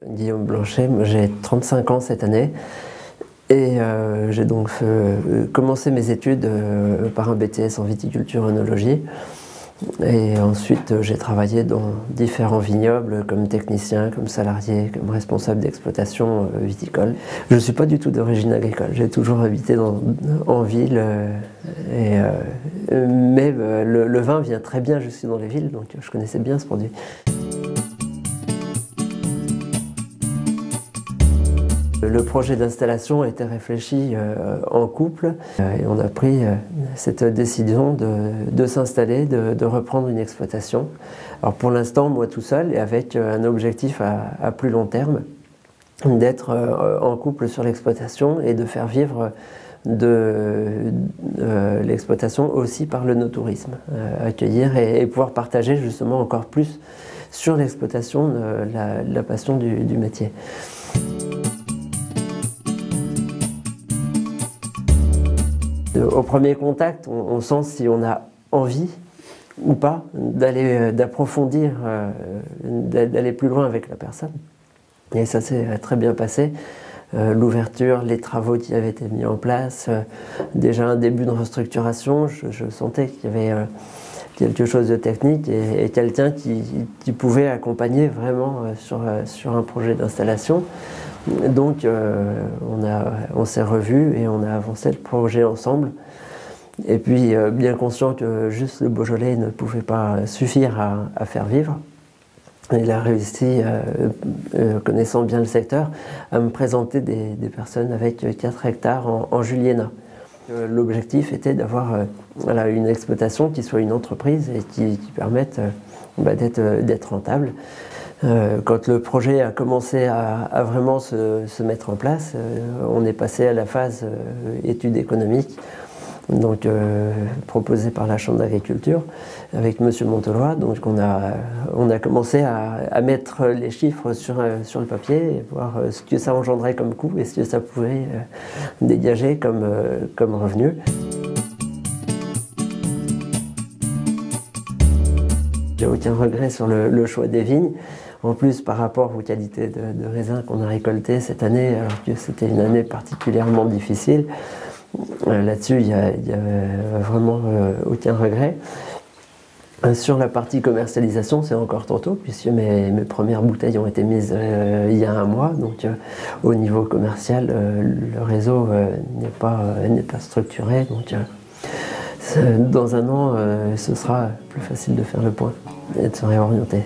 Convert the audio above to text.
Guillaume Blanchet, j'ai 35 ans cette année et j'ai donc commencé mes études par un BTS en viticulture œnologie et ensuite j'ai travaillé dans différents vignobles comme technicien, comme salarié, comme responsable d'exploitation viticole. Je ne suis pas du tout d'origine agricole, j'ai toujours habité en ville mais le vin vient très bien jusque dans les villes, donc je connaissais bien ce produit. Le projet d'installation a été réfléchi en couple et on a pris cette décision de s'installer, de reprendre une exploitation. Alors pour l'instant, moi tout seul et avec un objectif à plus long terme, d'être en couple sur l'exploitation et de faire vivre l'exploitation aussi par le no-tourisme, accueillir et pouvoir partager justement encore plus sur l'exploitation la passion du métier. Au premier contact, on sent si on a envie ou pas d'approfondir, d'aller plus loin avec la personne. Et ça s'est très bien passé. L'ouverture, les travaux qui avaient été mis en place, déjà un début de restructuration, je sentais qu'il y avait quelque chose de technique et quelqu'un qui pouvait accompagner vraiment sur un projet d'installation. Donc on s'est revus et on a avancé le projet ensemble. Et puis bien conscient que juste le Beaujolais ne pouvait pas suffire à faire vivre, il a réussi, connaissant bien le secteur, à me présenter des personnes avec 4 hectares en juliennat. L'objectif était d'avoir une exploitation qui soit une entreprise et qui permette d'être rentable. Quand le projet a commencé à vraiment se mettre en place, on est passé à la phase études économiques, donc proposée par la Chambre d'agriculture avec M. Monteloy. Donc on a commencé à mettre les chiffres sur le papier et voir ce que ça engendrait comme coût et ce que ça pouvait dégager comme revenu. J'ai aucun regret sur le choix des vignes. En plus, par rapport aux qualités de raisins qu'on a récoltés cette année, alors que c'était une année particulièrement difficile, là-dessus, il n'y a vraiment aucun regret. Sur la partie commercialisation, c'est encore tantôt, puisque mes premières bouteilles ont été mises il y a un mois. Donc, au niveau commercial, le réseau n'est pas structuré. Donc, dans un an, ce sera plus facile de faire le point et de se réorienter.